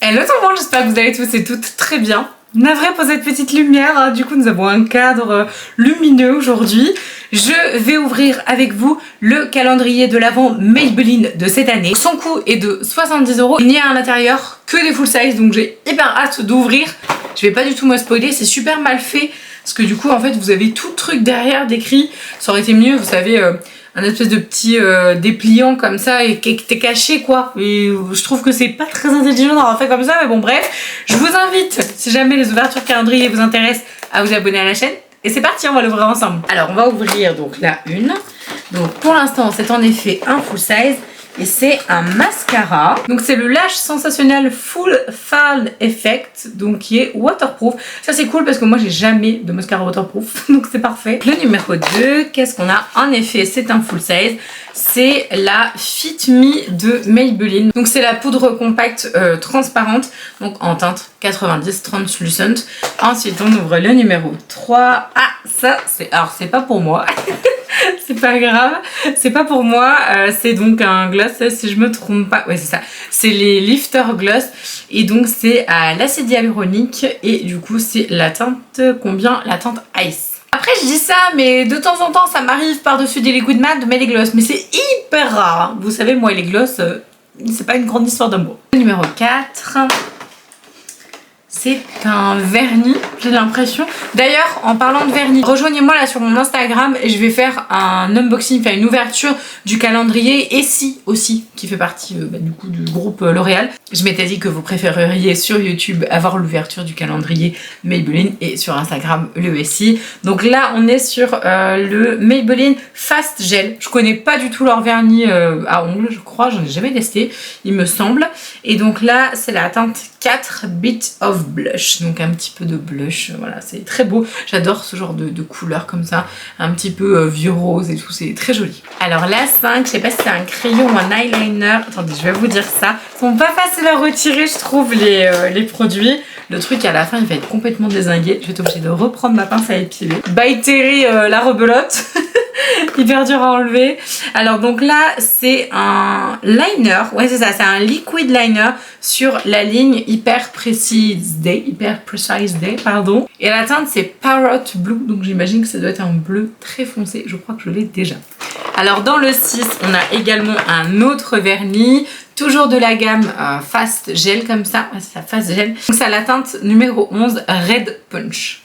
Hello tout le monde, j'espère que vous allez tous et toutes très bien. Navré pour cette petite lumière, hein. Du coup nous avons un cadre lumineux aujourd'hui. Je vais ouvrir avec vous le calendrier de l'Avent Maybelline de cette année. Son coût est de 70 €. Il n'y a à l'intérieur que des full size, donc j'ai hyper hâte d'ouvrir. Je vais pas du tout me spoiler, c'est super mal fait. Parce que du coup en fait vous avez tout le truc derrière décrit. Ça aurait été mieux, vous savez... un espèce de petit dépliant comme ça et qui était caché quoi. Et je trouve que c'est pas très intelligent d'avoir fait comme ça, mais bon bref. Je vous invite, si jamais les ouvertures calendrier vous intéressent, à vous abonner à la chaîne. Et c'est parti, on va l'ouvrir ensemble. Alors on va ouvrir donc la une. Donc pour l'instant c'est en effet un full size. Et c'est un mascara. Donc c'est le Lash Sensationnel Full Fall Effect, donc qui est waterproof. Ça c'est cool parce que moi j'ai jamais de mascara waterproof, donc c'est parfait. Le numéro 2, qu'est-ce qu'on a? En effet, c'est un full size. C'est la Fit Me de Maybelline. Donc c'est la poudre compacte transparente, donc en teinte 90 Translucent. Ensuite on ouvre le numéro 3. Ah ça c'est... Alors c'est pas pour moi. C'est pas grave, c'est pas pour moi, c'est donc un gloss si je me trompe pas, ouais c'est ça, c'est les Lifter Gloss et donc c'est à l'acide hyaluronique et du coup c'est la teinte combien? La teinte Ice. Après je dis ça mais de temps en temps ça m'arrive par-dessus des liquid matte de mettre des gloss mais c'est hyper rare, hein. Vous savez moi les gloss c'est pas une grande histoire d'amour. Numéro 4. C'est un vernis, j'ai l'impression. D'ailleurs, en parlant de vernis, rejoignez-moi là sur mon Instagram et je vais faire un unboxing, enfin une ouverture du calendrier Essie aussi, qui fait partie du coup du groupe L'Oréal. Je m'étais dit que vous préféreriez sur YouTube avoir l'ouverture du calendrier Maybelline et sur Instagram le Essie. Donc là, on est sur le Maybelline Fast Gel. Je connais pas du tout leur vernis à ongles, je crois, j'en ai jamais testé, il me semble. Et donc là, c'est la teinte 4 Bit of Blush, donc un petit peu de blush, voilà, c'est très beau, j'adore ce genre de couleur comme ça, un petit peu vieux rose et tout, c'est très joli. Alors la 5, je sais pas si c'est un crayon ou un eyeliner, attendez je vais vous dire ça, ils sont pas faciles à retirer je trouve les produits, le truc à la fin il va être complètement dézingué, je vais être obligée de reprendre ma pince à épiler. By Terry la rebelote. Hyper dur à enlever. Alors donc là c'est un liner, ouais c'est ça, c'est un liquid liner sur la ligne Hyper Precise Day, pardon. Et la teinte c'est Parrot Blue, donc j'imagine que ça doit être un bleu très foncé, je crois que je l'ai déjà. Alors dans le 6 on a également un autre vernis, toujours de la gamme Fast Gel comme ça, ouais, c'est ça, Fast Gel. Donc c'est la teinte numéro 11 Red Punch.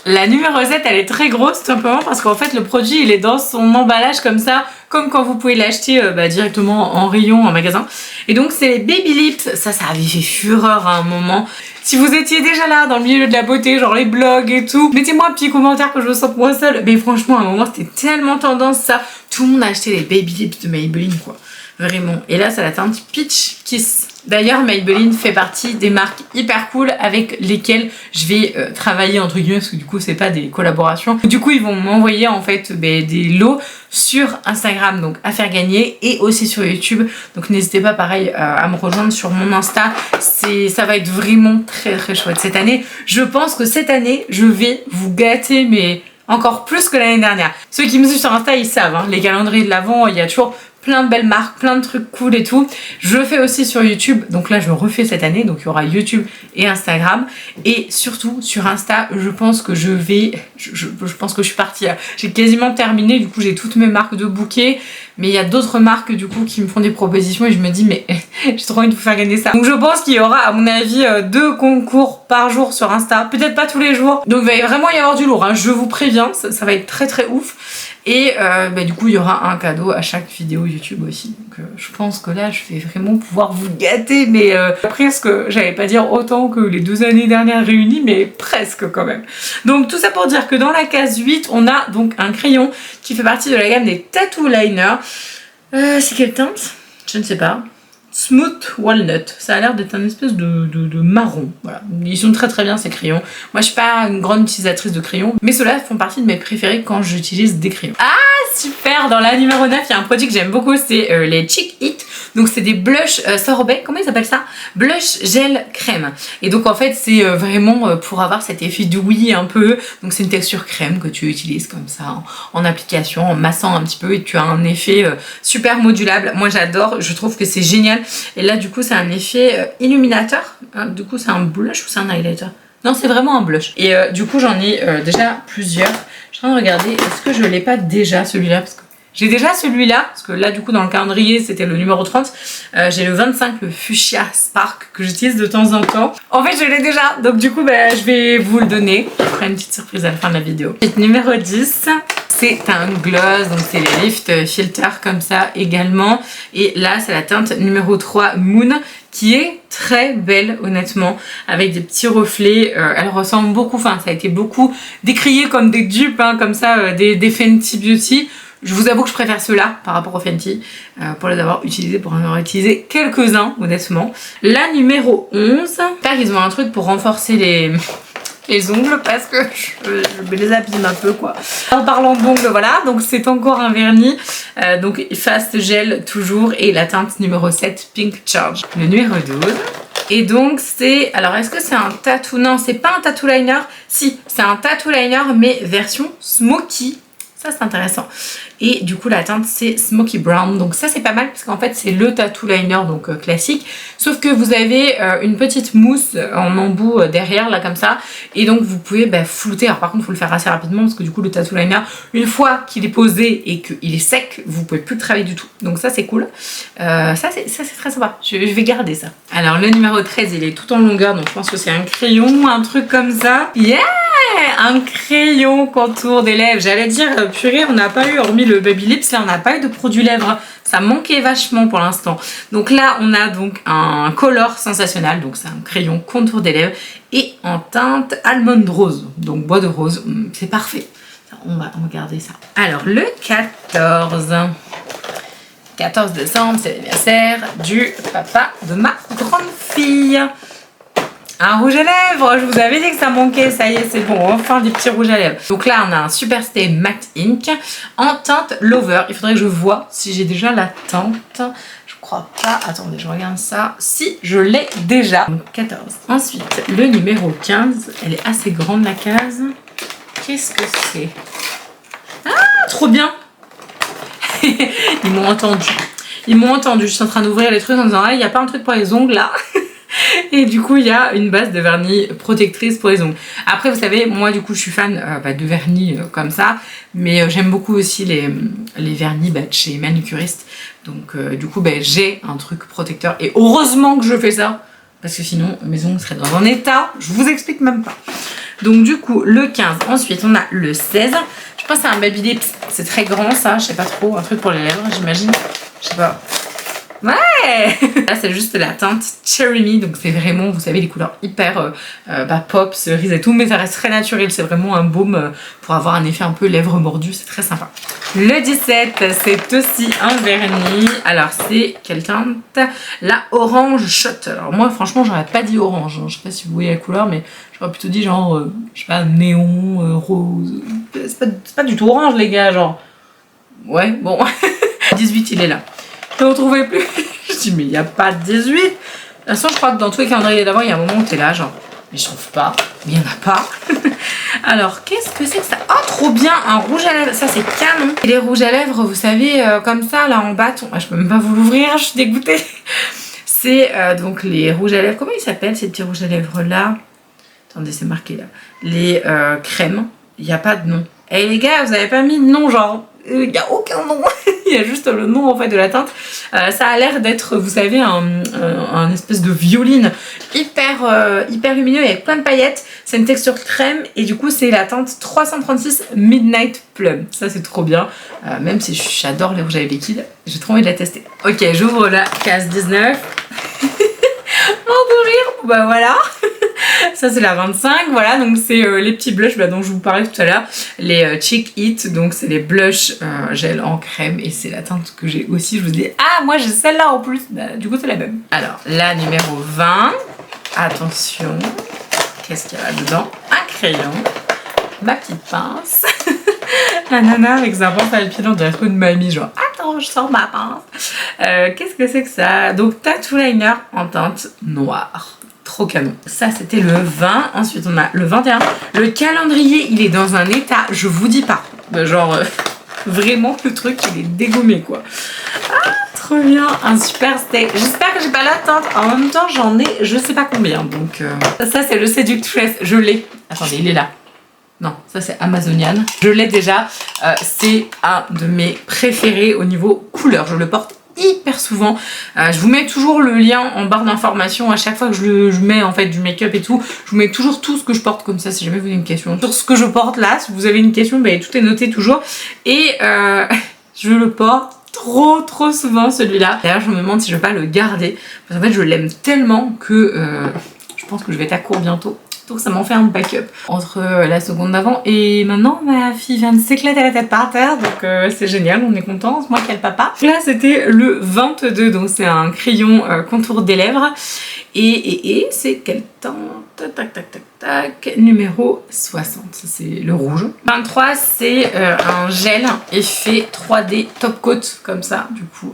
La numéro 7 elle est très grosse tout simplement parce qu'en fait le produit il est dans son emballage comme ça, comme quand vous pouvez l'acheter directement en rayon en magasin. Et donc c'est les Baby Lips, ça avait fait fureur à un moment. Si vous étiez déjà là dans le milieu de la beauté, genre les blogs et tout, mettez-moi un petit commentaire que je me sente moins seule. Mais franchement à un moment c'était tellement tendance ça, tout le monde a acheté les Baby Lips de Maybelline quoi. Vraiment. Et là c'est la teinte Peach Kiss. D'ailleurs Maybelline fait partie des marques hyper cool avec lesquelles je vais travailler entre guillemets parce que du coup c'est pas des collaborations. Du coup ils vont m'envoyer en fait des lots sur Instagram donc à faire gagner et aussi sur YouTube. Donc n'hésitez pas pareil à me rejoindre sur mon Insta. Ça va être vraiment très très chouette cette année. Je pense que cette année je vais vous gâter mais encore plus que l'année dernière. Ceux qui me suivent sur Insta ils savent, hein, les calendriers de l'Avent il y a toujours plein de belles marques, plein de trucs cool et tout. Je le fais aussi sur YouTube, donc là je le refais cette année, donc il y aura YouTube et Instagram. Et surtout sur Insta, je pense que je pense que je suis partie, j'ai quasiment terminé, du coup j'ai toutes mes marques de bouquets, mais il y a d'autres marques du coup qui me font des propositions et je me dis mais j'ai trop envie de vous faire gagner ça. Donc je pense qu'il y aura à mon avis 2 concours par jour sur Insta, peut-être pas tous les jours, donc il va vraiment y avoir du lourd, hein. Je vous préviens, ça va être très très ouf. Et du coup il y aura un cadeau à chaque vidéo YouTube aussi. Donc je pense que là je vais vraiment pouvoir vous gâter, mais presque, j'allais pas dire autant que les 2 années dernières réunies, mais presque quand même. Donc tout ça pour dire que dans la case 8 on a donc un crayon qui fait partie de la gamme des Tattoo Liners. C'est quelle teinte? Je ne sais pas. Smooth Walnut, ça a l'air d'être un espèce de marron, voilà. Ils sont très très bien ces crayons. Moi je suis pas une grande utilisatrice de crayons, mais ceux-là font partie de mes préférés quand j'utilise des crayons. Ah super. Dans la numéro 9, il y a un produit que j'aime beaucoup, c'est les Cheek It. Donc c'est des blushs sorbet, comment ils appellent ça? Blush gel crème. Et donc en fait c'est vraiment pour avoir cet effet d'ouïe un peu. Donc c'est une texture crème que tu utilises comme ça en application, en massant un petit peu et tu as un effet super modulable. Moi j'adore, je trouve que c'est génial. Et là du coup c'est un effet illuminateur. Du coup c'est un blush ou c'est un highlighter? Non, c'est vraiment un blush. Et du coup j'en ai déjà plusieurs. Je suis en train de regarder, est-ce que je l'ai pas déjà celui-là? Parce que j'ai déjà celui-là, parce que là du coup dans le calendrier c'était le numéro 30. J'ai le 25, le Fuchsia Spark, que j'utilise de temps en temps. En fait je l'ai déjà, donc du coup je vais vous le donner. Je ferai une petite surprise à la fin de la vidéo. Et numéro 10, c'est un gloss, donc c'est les Lift Filter comme ça également. Et là c'est la teinte numéro 3 Moon, qui est très belle honnêtement, avec des petits reflets. Elle ressemble beaucoup, enfin ça a été beaucoup décrié comme des dupes, hein, comme ça, des Fenty Beauty. Je vous avoue que je préfère ceux-là par rapport au Fenty, pour les avoir utilisés, pour en avoir utilisé quelques-uns honnêtement. La numéro 11, ils ont un truc pour renforcer les ongles parce que je les abîme un peu quoi. En parlant d'ongles, voilà, donc c'est encore un vernis, donc Fast Gel toujours, et la teinte numéro 7 Pink Charge. Le numéro 12. Et donc c'est, alors est-ce que c'est un tattoo? Non, c'est pas un tattoo liner. Si, c'est un tattoo liner mais version smoky. Ça c'est intéressant. Et du coup la teinte c'est Smoky Brown. Donc ça c'est pas mal parce qu'en fait c'est le tattoo liner donc classique. Sauf que vous avez une petite mousse en embout derrière là comme ça. Et donc vous pouvez flouter. Alors par contre il faut le faire assez rapidement parce que du coup le tattoo liner, une fois qu'il est posé et qu'il est sec, vous pouvez plus le travailler du tout. Donc ça c'est cool. Ça c'est très sympa. Je vais garder ça. Alors le numéro 13 il est tout en longueur. Donc je pense que c'est un crayon, un truc comme ça. Yeah! Un crayon contour des lèvres. J'allais dire purée, on n'a pas eu, hormis le Baby Lips, là on n'a pas eu de produit lèvres. Ça manquait vachement pour l'instant. Donc là on a donc un color sensationnel. Donc c'est un crayon contour des lèvres et en teinte almond rose. Donc bois de rose, c'est parfait. On va regarder ça. Alors le 14 décembre, c'est l'anniversaire du papa de ma grande fille. Un rouge à lèvres, je vous avais dit que ça manquait, ça y est, c'est bon, enfin des petits rouges à lèvres. Donc là, on a un Super Stay Matte Ink en teinte Lover. Il faudrait que je vois si j'ai déjà la teinte. Je crois pas. Attendez, je regarde ça. Si, je l'ai déjà. Donc 14. Ensuite, le numéro 15. Elle est assez grande, la case. Qu'est-ce que c'est? Ah, trop bien. Ils m'ont entendu. Ils m'ont entendu. Je suis en train d'ouvrir les trucs en disant, ah, il n'y a pas un truc pour les ongles là? Et du coup il y a une base de vernis protectrice pour les ongles. Après vous savez, moi du coup je suis fan de vernis comme ça. Mais j'aime beaucoup aussi les vernis de chez manucuriste. Donc du coup j'ai un truc protecteur. Et heureusement que je fais ça. Parce que sinon mes ongles seraient dans un état, je vous explique même pas. Donc du coup le 15, ensuite on a le 16. Je pense que c'est un Baby Lips, c'est très grand ça, je sais pas trop. Un truc pour les lèvres j'imagine, je sais pas. Ouais. Là c'est juste la teinte Cherry Me, donc c'est vraiment, vous savez, les couleurs hyper pop, cerise et tout, mais ça reste très naturel, c'est vraiment un baume pour avoir un effet un peu lèvres mordues, c'est très sympa. Le 17, c'est aussi un vernis, alors c'est quelle teinte? La Orange Shot. Alors moi franchement j'aurais pas dit orange, hein. Je sais pas si vous voyez la couleur, mais j'aurais plutôt dit genre, je sais pas, néon, rose, c'est pas du tout orange les gars, genre, ouais, bon, 18 il est là. Je ne retrouvais plus. Je dis mais il n'y a pas de 18. De toute façon je crois que dans tous les calendriers d'avant il y a un moment où t'es là genre mais je trouve pas, mais il n'y en a pas. Alors qu'est-ce que c'est que ça? Oh trop bien, un rouge à lèvres, ça c'est canon. Et les rouges à lèvres vous savez comme ça là en bâton, je peux même pas vous l'ouvrir, je suis dégoûtée. C'est donc les rouges à lèvres, comment ils s'appellent ces petits rouges à lèvres là? Attendez c'est marqué là. Les crèmes, il n'y a pas de nom. Eh les gars vous avez pas mis de nom genre? Il n'y a aucun nom, il y a juste le nom en fait de la teinte. Ça a l'air d'être, vous savez, un espèce de violine hyper lumineux avec plein de paillettes. C'est une texture crème et du coup c'est la teinte 336 Midnight Plum. Ça c'est trop bien, même si j'adore les rouges à lèvres liquides, j'ai trop envie de la tester. Ok, j'ouvre la case 19. Oh de rire, bah voilà. Ça c'est la 25, voilà, donc c'est les petits blushs dont je vous parlais tout à l'heure, les Cheek It, donc c'est les blushs gel en crème et c'est la teinte que j'ai aussi, je vous dis, ah moi j'ai celle-là en plus, du coup c'est la même. Alors la numéro 20, attention, qu'est-ce qu'il y a là-dedans? Un crayon, ma petite pince, La nana avec sa pince à épiler, on dirait trop une mamie, genre attends, je sors ma pince. Qu'est-ce que c'est que ça? Donc tattoo liner en teinte noire. Trop canon. Ça c'était le 20, ensuite on a le 21. Le calendrier il est dans un état, je vous dis pas, genre vraiment le truc il est dégommé quoi. Ah trop bien, un super stay. J'espère que j'ai pas l'attente, en même temps j'en ai je sais pas combien donc ça c'est le Seductress, je l'ai. Attendez il est là. Non, ça c'est Amazonian. Je l'ai déjà. C'est un de mes préférés au niveau couleur. Je le porte hyper souvent. Je vous mets toujours le lien en barre d'information à chaque fois que je mets en fait du make-up et tout. Je vous mets toujours tout ce que je porte comme ça si jamais vous avez une question. Sur ce que je porte là, si vous avez une question, bah, tout est noté toujours. Et je le porte trop souvent celui-là. D'ailleurs je me demande si je vais pas le garder. Parce qu'en fait je l'aime tellement que je pense que je vais être à court bientôt. Donc ça m'en fait un backup entre la seconde d'avant et maintenant ma fille vient de s'éclater la tête par terre donc c'est génial, on est content, c'est moi qui ai le papa. Là c'était le 22 donc c'est un crayon contour des lèvres et c'est quel temps? Tac, numéro 60, c'est le rouge. 23 c'est un gel effet 3D top coat comme ça du coup.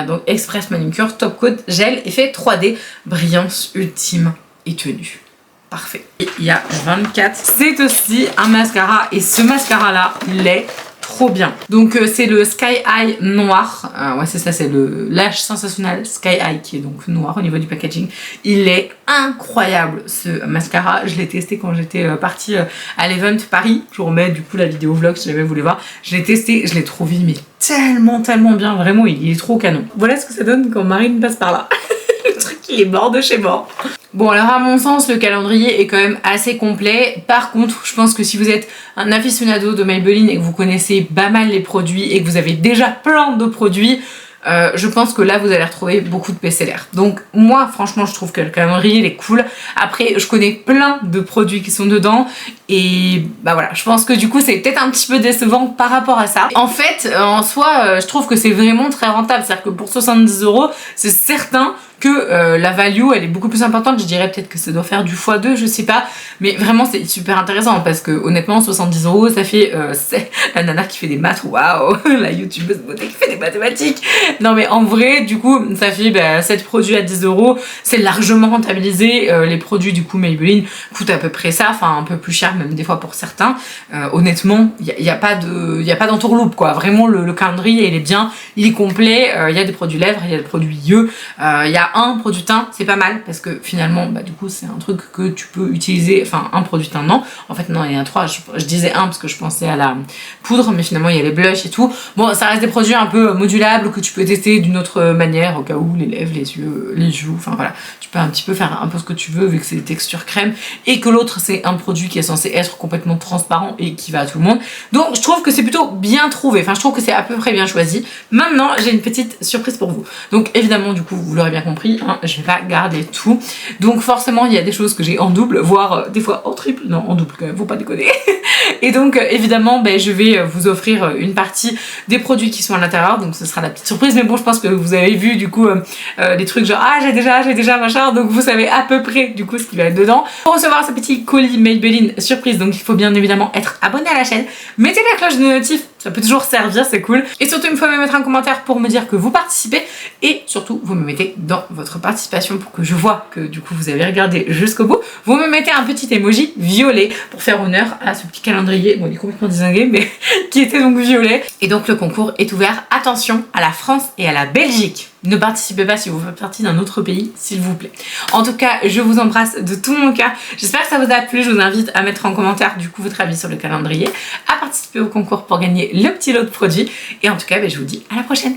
Donc express manucure top coat gel effet 3D brillance ultime et tenue. Parfait. Et il y a 24. C'est aussi un mascara et ce mascara là, il est trop bien. Donc c'est le Sky High noir. Ouais c'est ça, c'est le Lash Sensationnel Sky High qui est donc noir au niveau du packaging. Il est incroyable ce mascara. Je l'ai testé quand j'étais partie à l'event Paris. Je vous remets du coup la vidéo vlog si jamais vous voulez voir. Je l'ai testé, je l'ai trouvé mais tellement bien. Vraiment il est trop canon. Voilà ce que ça donne quand Marine passe par là. Le truc il est mort de chez mort. Bon alors à mon sens le calendrier est quand même assez complet. Par contre je pense que si vous êtes un aficionado de Maybelline et que vous connaissez pas mal les produits et que vous avez déjà plein de produits, je pense que là vous allez retrouver beaucoup de best-sellers. Donc moi franchement je trouve que le calendrier il est cool. Après je connais plein de produits qui sont dedans et bah voilà, je pense que du coup c'est peut-être un petit peu décevant par rapport à ça. En fait en soi je trouve que c'est vraiment très rentable, c'est-à-dire que pour 70 € c'est certain que la value elle est beaucoup plus importante. Je dirais peut-être que ça doit faire du x2, je sais pas, mais vraiment c'est super intéressant parce que honnêtement 70 € ça fait c'est la nana qui fait des maths, waouh, la youtubeuse beauté qui fait des mathématiques. Non mais en vrai du coup ça fait 7 produits à 10 €, c'est largement rentabilisé. Les produits du coup Maybelline coûtent à peu près ça, enfin un peu plus cher même des fois pour certains. Honnêtement il y a pas d'entourloupe quoi, vraiment le calendrier il est bien, il est complet. Il y a des produits lèvres, il y a des produits yeux, il y a un produit teint, c'est pas mal parce que finalement du coup c'est un truc que tu peux utiliser, enfin un produit teint non, en fait non il y en a 3, je disais un parce que je pensais à la poudre mais finalement il y a les blushs et tout. Bon ça reste des produits un peu modulables que tu peux tester d'une autre manière au cas où, les lèvres, les yeux, les joues, enfin voilà, tu peux un petit peu faire un peu ce que tu veux vu que c'est des textures crème et que l'autre c'est un produit qui est censé être complètement transparent et qui va à tout le monde. Donc je trouve que c'est plutôt bien trouvé, enfin je trouve que c'est à peu près bien choisi. Maintenant j'ai une petite surprise pour vous. Donc évidemment du coup vous l'aurez bien compris, hein, je vais pas garder tout. Donc forcément il y a des choses que j'ai en double, voire des fois en triple, non en double quand même, faut pas déconner. Et donc évidemment je vais vous offrir une partie des produits qui sont à l'intérieur, donc ce sera la petite surprise. Mais bon je pense que vous avez vu du coup des trucs genre ah j'ai déjà machin, donc vous savez à peu près du coup ce qui va être dedans. Pour recevoir ce petit colis Maybelline surprise, donc il faut bien évidemment être abonné à la chaîne, mettez la cloche de notif, ça peut toujours servir, c'est cool. Et surtout il faut me mettre un commentaire pour me dire que vous participez et surtout vous me mettez dans votre participation pour que je vois que du coup vous avez regardé jusqu'au bout. Vous me mettez un petit emoji violet pour faire honneur à ce petit calendrier, bon il est complètement dézingué mais qui était donc violet. Et donc le concours est ouvert, attention, à la France et à la Belgique. Ne participez pas si vous faites partie d'un autre pays, s'il vous plaît. En tout cas, je vous embrasse de tout mon cœur. J'espère que ça vous a plu. Je vous invite à mettre en commentaire du coup votre avis sur le calendrier, à participer au concours pour gagner le petit lot de produits. Et en tout cas, je vous dis à la prochaine.